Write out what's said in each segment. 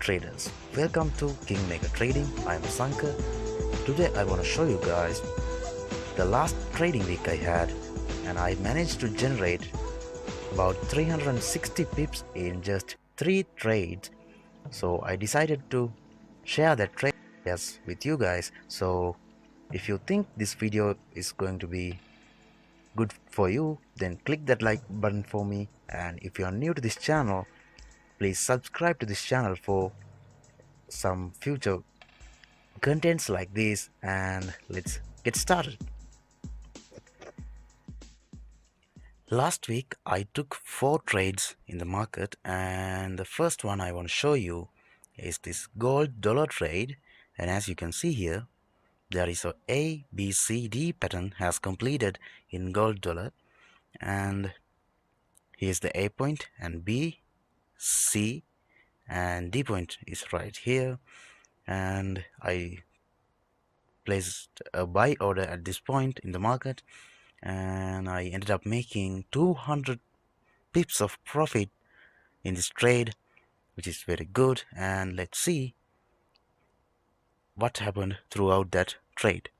traders, welcome to Kingmaker Trading. I'm Sankar. Today I want to show you guys the last trading week I had, and I managed to generate about 360 pips in just 3 trades. So I decided to share that trade with you guys. So if you think this video is going to be good for you, then click that like button for me, and if you are new to this channel, please subscribe to this channel for some future contents like this, and let's get started. Last week I took 4 trades in the market, and the first one I want to show you is this gold dollar trade. And as you can see here, there is a B C D pattern has completed in gold dollar, and here's the A point, and B, C, and D point is right here, and I placed a buy order at this point in the market, and I ended up making 200 pips of profit in this trade, which is very good. And let's see what happened throughout that trade.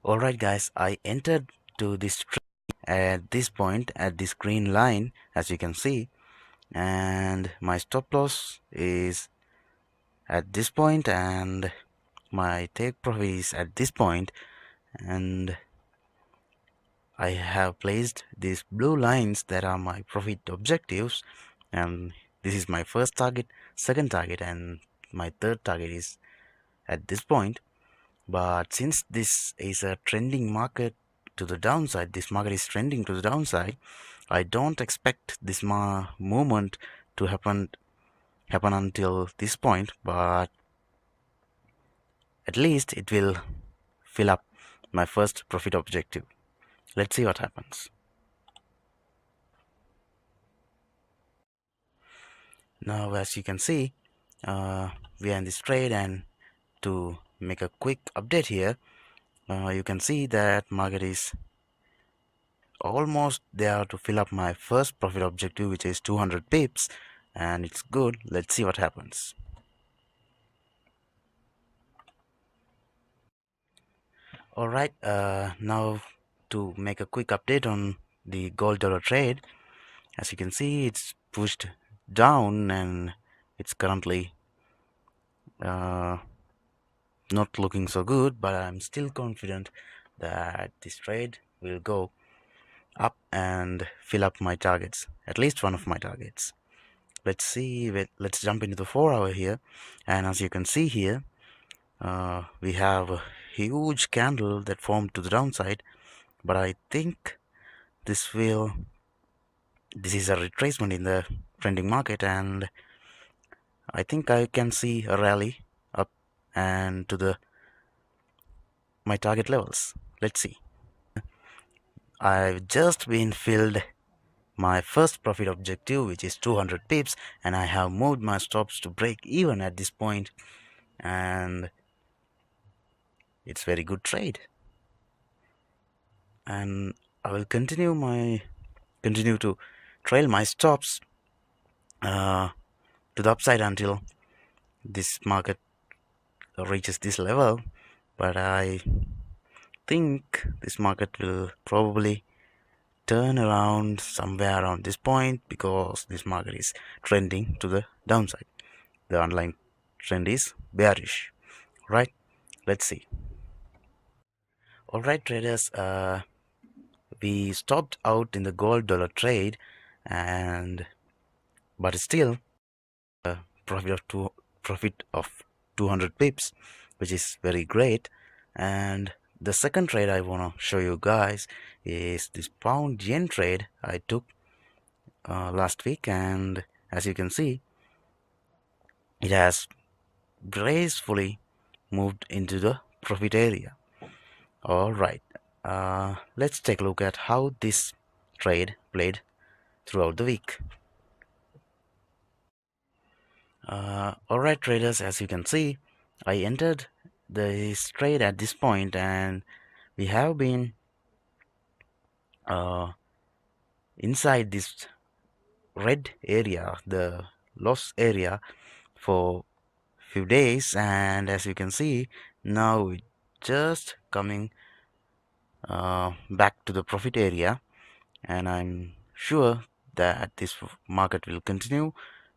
Alright guys, I entered to this trade at this point, at this green line, as you can see, and my stop loss is at this point, and my take profit is at this point, and I have placed these blue lines that are my profit objectives, and this is my first target, second target, and my third target is at this point. But since this is a trending market to the downside, this market is trending to the downside, I don't expect this movement to happen until this point, but at least it will fill up my first profit objective. Let's see what happens. Now, as you can see, we are in this trade, and to make a quick update here, you can see that market is almost there to fill up my first profit objective, which is 200 pips, and it's good. Let's see what happens. Alright, now to make a quick update on the gold dollar trade. As you can see, it's pushed down, and it's currently not looking so good, but I'm still confident that this trade will go up and fill up my targets, at least one of my targets. Let's see, let's jump into the 4-hour here, and as you can see here, we have a huge candle that formed to the downside, but I think this is a retracement in the trending market, and I think I can see a rally up and to my target levels. Let's see. I've just been filled my first profit objective, which is 200 pips, and I have moved my stops to break even at this point, and it's very good trade. And I will continue to trail my stops to the upside until this market reaches this level, but I think this market will probably turn around somewhere around this point, because this market is trending to the downside. The underlying trend is bearish, right? Let's see. Alright traders, we stopped out in the gold dollar trade, but still profit of 200 pips, which is very great. And the second trade I want to show you guys is this pound yen trade I took last week, and as you can see, it has gracefully moved into the profit area. Alright, let's take a look at how this trade played throughout the week. Alright traders, as you can see, I entered this trade at this point, and we have been inside this red area, the loss area, for few days, and as you can see now it just coming back to the profit area, and I'm sure that this market will continue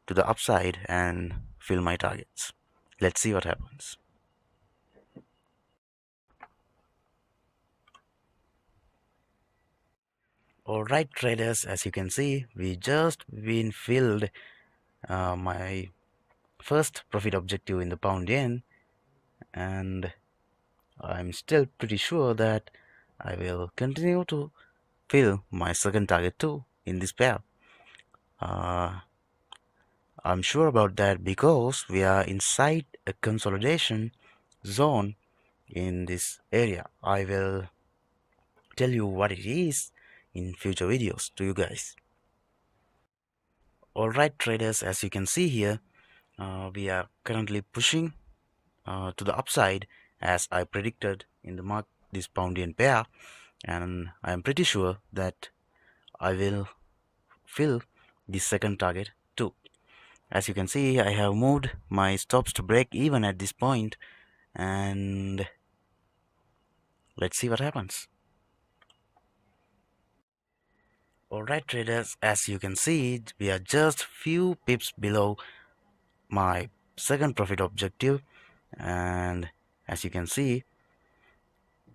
to the upside and fill my targets. Let's see what happens. Alright traders, as you can see, we just been filled my first profit objective in the pound yen, and I'm still pretty sure that I will continue to fill my second target too in this pair. I'm sure about that because we are inside a consolidation zone in this area. I will tell you what it is in future videos to you guys. Alright traders, as you can see here, we are currently pushing to the upside as I predicted in the this pound yen pair, and I am pretty sure that I will fill the second target too. As you can see, I have moved my stops to break even at this point, and let's see what happens. Alright traders, as you can see, we are just few pips below my second profit objective, and as you can see,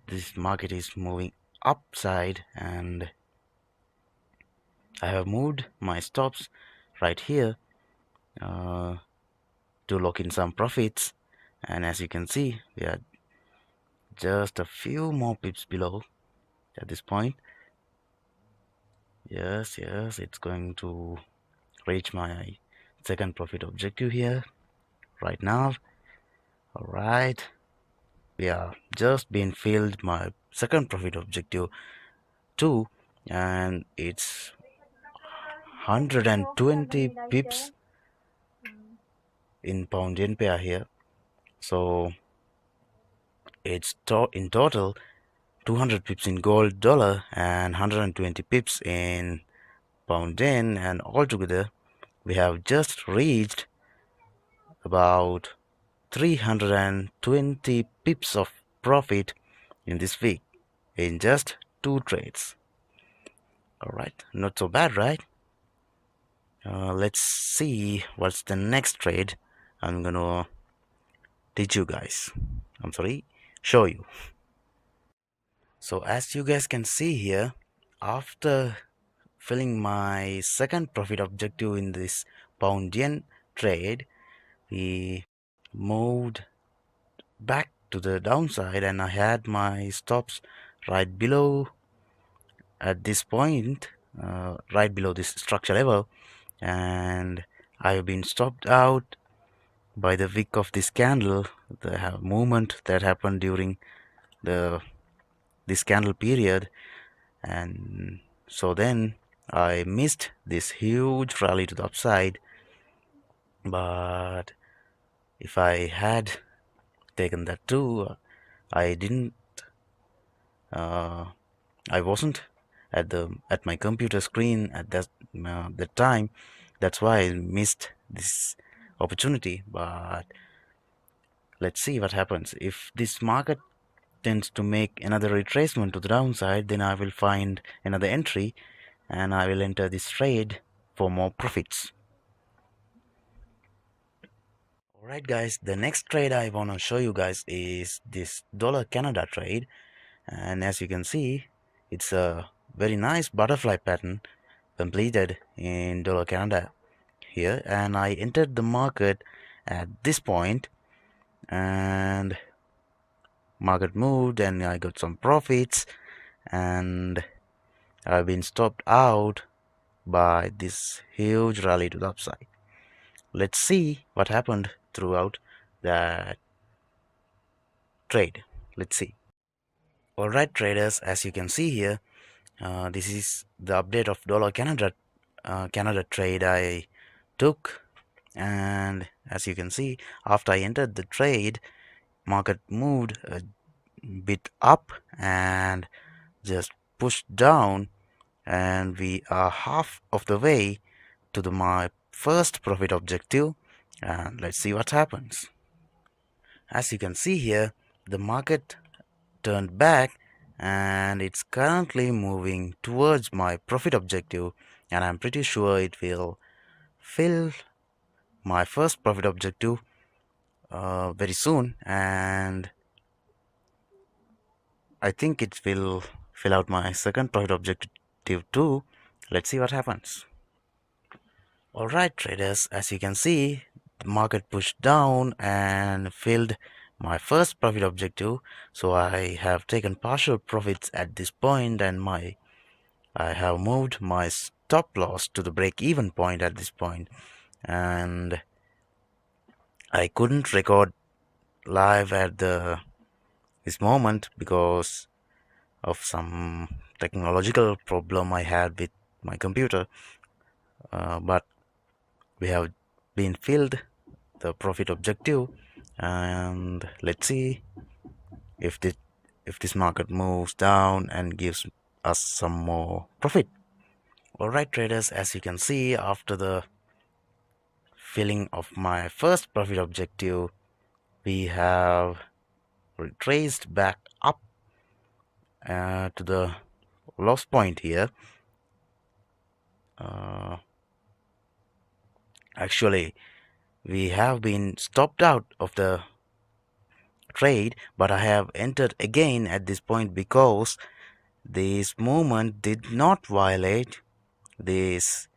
this market is moving upside, and I have moved my stops right here uh, to lock in some profits, and as you can see, we are just a few more pips below at this point. Yes, it's going to reach my second profit objective here right now. All right, we are just been filled my second profit objective too, and it's 120 pips in pound yen pair here, so it's in total 200 pips in gold dollar and 120 pips in pound yen, and altogether we have just reached about 320 pips of profit in this week in just two trades. Alright, not so bad, right? Let's see what's the next trade I'm gonna teach you guys. I'm sorry, show you. So as you guys can see here, after filling my second profit objective in this pound yen trade, we moved back to the downside, and I had my stops right below at this point, right below this structure level, and I have been stopped out by the wick of this candle, the movement that happened during the this candle period, and so then I missed this huge rally to the upside. But if I had taken that too, I didn't uh, I wasn't at my computer screen at that time. That's why I missed this opportunity. But let's see what happens. If this market tends to make another retracement to the downside, then I will find another entry and I will enter this trade for more profits. Alright guys, the next trade I want to show you guys is this dollar Canada trade, and as you can see, it's a very nice butterfly pattern completed in dollar Canada here, and I entered the market at this point, and market moved and I got some profits, and I've been stopped out by this huge rally to the upside. Let's see what happened throughout that trade. Let's see. Alright traders, as you can see here, this is the update of dollar Canada trade I took, and as you can see, after I entered the trade, market moved a bit up and just pushed down, and we are half of the way to my first profit objective, and let's see what happens. As you can see here, the market turned back and it's currently moving towards my profit objective, and I'm pretty sure it will fill my first profit objective very soon, and I think it will fill out my second profit objective too. Let's see what happens. Alright traders, as you can see, the market pushed down and filled my first profit objective, so I have taken partial profits at this point, and I have moved my stop loss to the break even point at this point, and I couldn't record live at this moment because of some technological problem I had with my computer, but we have been filled the profit objective, and let's see if this market moves down and gives us some more profit. Alright traders, as you can see, after the filling of my first profit objective, we have retraced back up to the loss point here. Actually, we have been stopped out of the trade, but I have entered again at this point because this movement did not violate this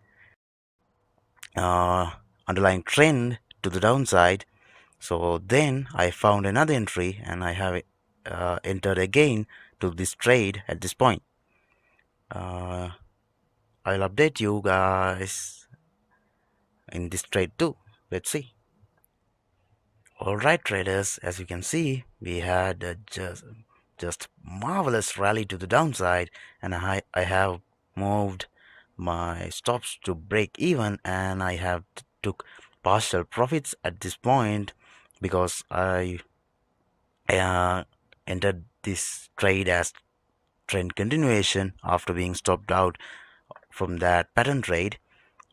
underlying trend to the downside. So then I found another entry and I have entered again to this trade at this point. I'll update you guys in this trade too. Let's see. Alright traders, as you can see, we had a just marvelous rally to the downside, and I have moved my stops to break even, and I have took partial profits at this point because I entered this trade as trend continuation after being stopped out from that pattern trade.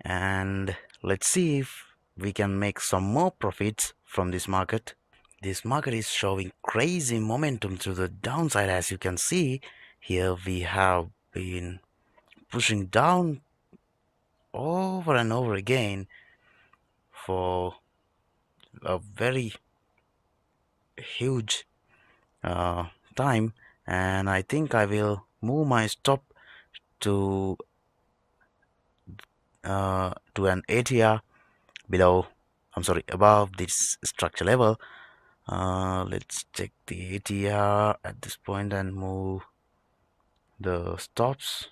And let's see if we can make some more profits from this market. This market is showing crazy momentum to the downside. As you can see here, we have been pushing down over and over again for a very huge time, and I think I will move my stop to an ATR below, above this structure level. Let's check the ATR at this point and move the stops.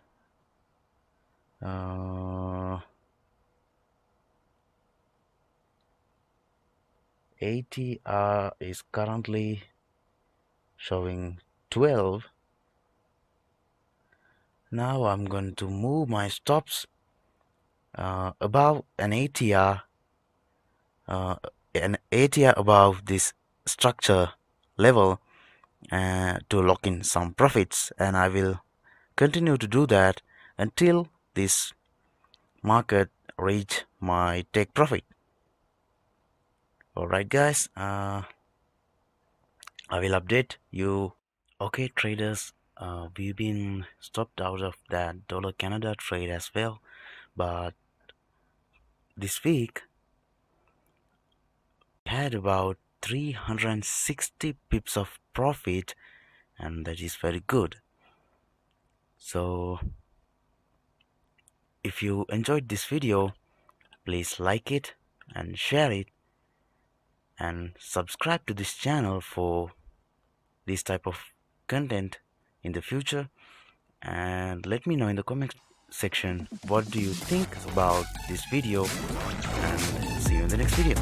ATR is currently showing 12. Now I'm going to move my stops above an ATR above this structure level to lock in some profits, and I will continue to do that until this market reach my take profit. Alright guys, I will update you. Okay traders, we've been stopped out of that dollar Canada trade as well, but this week we had about 360 pips of profit, and that is very good. So if you enjoyed this video, please like it and share it, and subscribe to this channel for this type of content in the future, and let me know in the comment section what do you think about this video, and see you in the next video.